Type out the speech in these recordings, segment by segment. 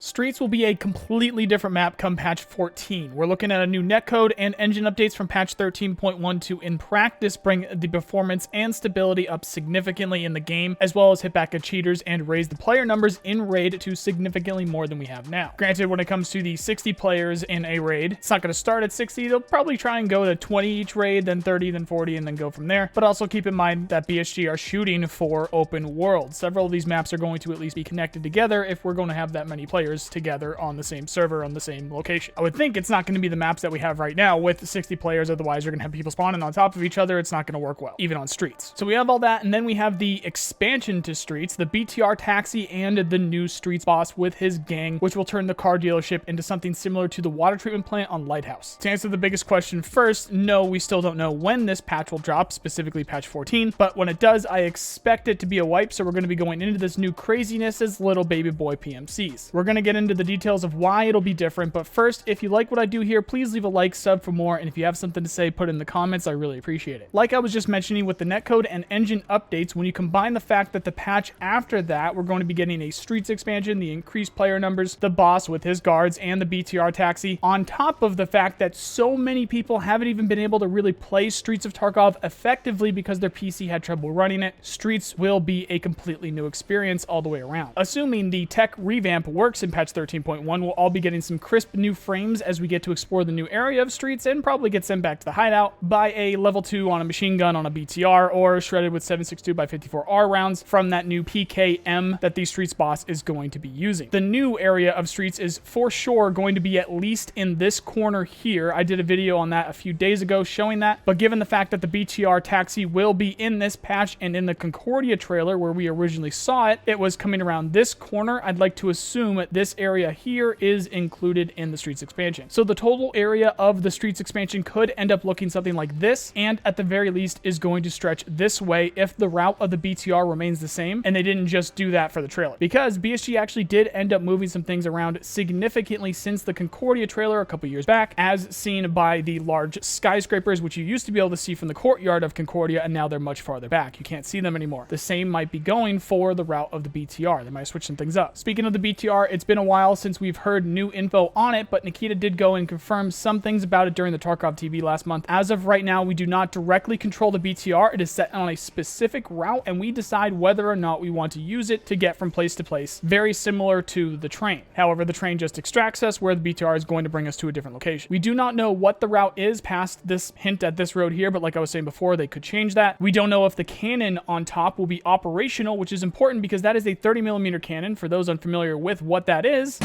Streets will be a completely different map come patch 14. We're looking at a new netcode and engine updates from patch 13.1 to, in practice, bring the performance and stability up significantly in the game, as well as hit back at cheaters and raise the player numbers in raid to significantly more than we have now. Granted, when it comes to the 60 players in a raid, it's not going to start at 60. They'll probably try and go to 20 each raid, then 30, then 40, and then go from there. But also keep in mind that BSG are shooting for open world. Several of these maps are going to at least be connected together if we're going to have that many players together on the same server on the same location. I would think it's not going to be the maps that we have right now with 60 players, otherwise you're going to have people spawning on top of each other. It's not going to work well, even on streets. So we have all that, and then we have the expansion to streets, the BTR taxi, and the new streets boss with his gang, which will turn the car dealership into something similar to the water treatment plant on Lighthouse. To answer the biggest question first, no, we still don't know when this patch will drop, specifically patch 14, but when it does, I expect it to be a wipe, so we're going to be going into this new craziness as little baby boy PMCs. We're going to get into the details of why it'll be different, but first, if you like what I do here, please leave a like, sub for more, and if you have something to say, put it in the comments. I really appreciate it. Like I was just mentioning with the netcode and engine updates, when you combine the fact that the patch after that, we're going to be getting a streets expansion, the increased player numbers, the boss with his guards, and the BTR taxi, on top of the fact that so many people haven't even been able to really play Streets of Tarkov effectively because their PC had trouble running it, Streets will be a completely new experience all the way around. Assuming the tech revamp works in patch 13.1, we'll all be getting some crisp new frames as we get to explore the new area of streets and probably get sent back to the hideout by a level 2 on a machine gun on a BTR or shredded with 7.62x54R rounds from that new PKM that the streets boss is going to be using. The new area of streets is for sure going to be at least in this corner here. I did a video on that a few days ago showing that, but given the fact that the BTR taxi will be in this patch and in the Concordia trailer where we originally saw it, it was coming around this corner. I'd like to assume this area here is included in the streets expansion. So the total area of the streets expansion could end up looking something like this, and at the very least is going to stretch this way if the route of the BTR remains the same, and they didn't just do that for the trailer. Because BSG actually did end up moving some things around significantly since the Concordia trailer a couple years back, as seen by the large skyscrapers, which you used to be able to see from the courtyard of Concordia, and now they're much farther back. You can't see them anymore. The same might be going for the route of the BTR. They might switch some things up. Speaking of the BTR, it's been a while since we've heard new info on it, but Nikita did go and confirm some things about it during the Tarkov TV last month. As of right now, we do not directly control the BTR. It is set on a specific route, and we decide whether or not we want to use it to get from place to place, very similar to the train. However, the train just extracts us where the BTR is going to bring us to a different location. We do not know what the route is past this hint at this road here, but like I was saying before, they could change that. We don't know if the cannon on top will be operational, which is important because that is a 30mm cannon. For those unfamiliar with what that is,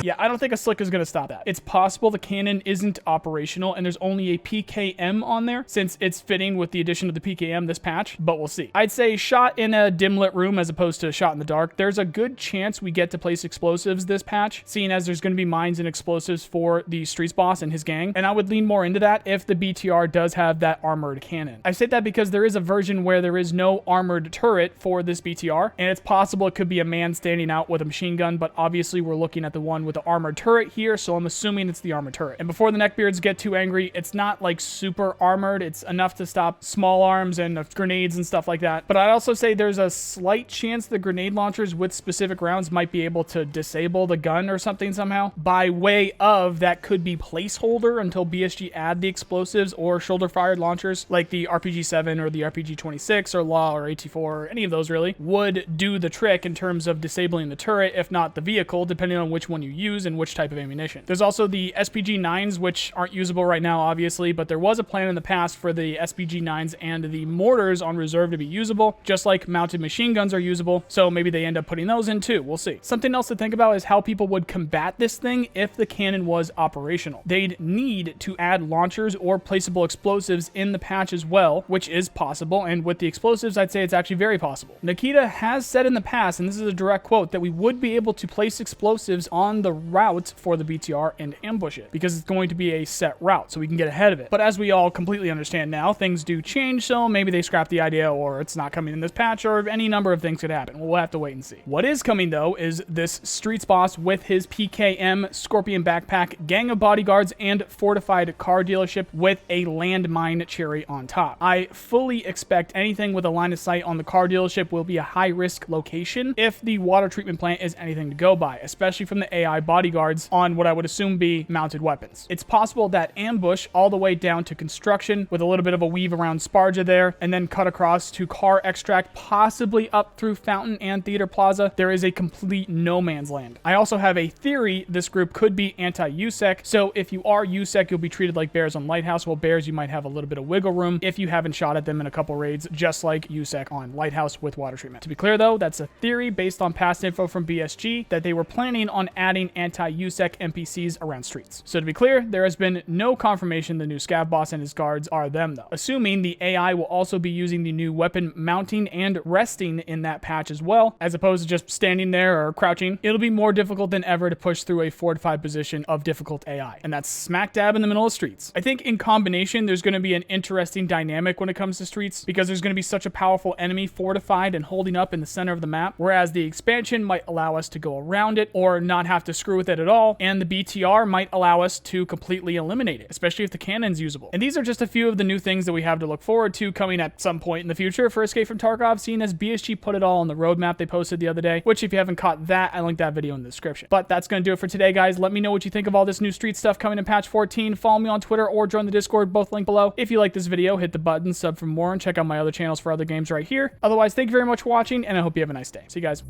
yeah, I don't think a slick is going to stop that. It's possible the cannon isn't operational and there's only a PKM on there since it's fitting with the addition of the PKM this patch, but we'll see. I'd say shot in a dim lit room as opposed to shot in the dark. There's a good chance we get to place explosives this patch, seeing as there's going to be mines and explosives for the streets boss and his gang, and I would lean more into that if the BTR does have that armored cannon. I say that because there is a version where there is no armored turret for this BTR, and it's possible it could be a man standing out with a machine gun, but obviously we're looking at the one with the armored turret here, so I'm assuming it's the armored turret. And before the neckbeards get too angry, it's not like super armored. It's enough to stop small arms and grenades and stuff like that. But I'd also say there's a slight chance the grenade launchers with specific rounds might be able to disable the gun or something somehow. By way of that could be placeholder until BSG add the explosives or shoulder-fired launchers like the RPG-7 or the RPG-26 or LAW or AT-4 or any of those really would do the trick in terms of disabling the turret, if not the vehicle, depending on which one you use and which type of ammunition. There's also the SPG-9s, which aren't usable right now, obviously, but there was a plan in the past for the SPG-9s and the mortars on reserve to be usable, just like mounted machine guns are usable, so maybe they end up putting those in too. We'll see. Something else to think about is how people would combat this thing if the cannon was operational. They'd need to add launchers or placeable explosives in the patch as well, which is possible, and with the explosives, I'd say it's actually very possible. Nikita has said in the past, and this is a direct quote, that we would be able to place explosives on the the route for the BTR and ambush it, because it's going to be a set route, so we can get ahead of it. But as we all completely understand now, things do change, so maybe they scrap the idea, or it's not coming in this patch, or any number of things could happen. We'll have to wait and see. What is coming, though, is this Streets boss with his PKM Scorpion backpack, gang of bodyguards, and fortified car dealership with a landmine cherry on top. I fully expect anything with a line of sight on the car dealership will be a high-risk location if the water treatment plant is anything to go by, especially from the AI bodyguards on what I would assume be mounted weapons. It's possible that ambush all the way down to construction with a little bit of a weave around Sparja there, and then cut across to car extract, possibly up through Fountain and Theater Plaza. There is a complete no man's land. I also have a theory this group could be anti-USEC, so if you are USEC, you'll be treated like bears on Lighthouse, while bears you might have a little bit of wiggle room if you haven't shot at them in a couple raids, just like USEC on Lighthouse with water treatment. To be clear though, that's a theory based on past info from BSG that they were planning on adding anti-USEC NPCs around streets. So to be clear, there has been no confirmation the new scav boss and his guards are them though. Assuming the AI will also be using the new weapon mounting and resting in that patch as well, as opposed to just standing there or crouching, it'll be more difficult than ever to push through a fortified position of difficult AI. And that's smack dab in the middle of streets. I think in combination, there's going to be an interesting dynamic when it comes to streets, because there's going to be such a powerful enemy fortified and holding up in the center of the map, whereas the expansion might allow us to go around it or not have to screw with it at all, and the BTR might allow us to completely eliminate it, especially if the cannon's usable. And these are just a few of the new things that we have to look forward to coming at some point in the future for Escape from Tarkov, seeing as BSG put it all on the roadmap they posted the other day, which if you haven't caught that, I linked that video in the description. But that's going to do it for today, guys. Let me know what you think of all this new street stuff coming in patch 14. Follow me on Twitter or join the Discord, both linked below. If you like this video, hit the button, sub for more, and check out my other channels for other games right here. Otherwise, thank you very much for watching, and I hope you have a nice day. See you guys.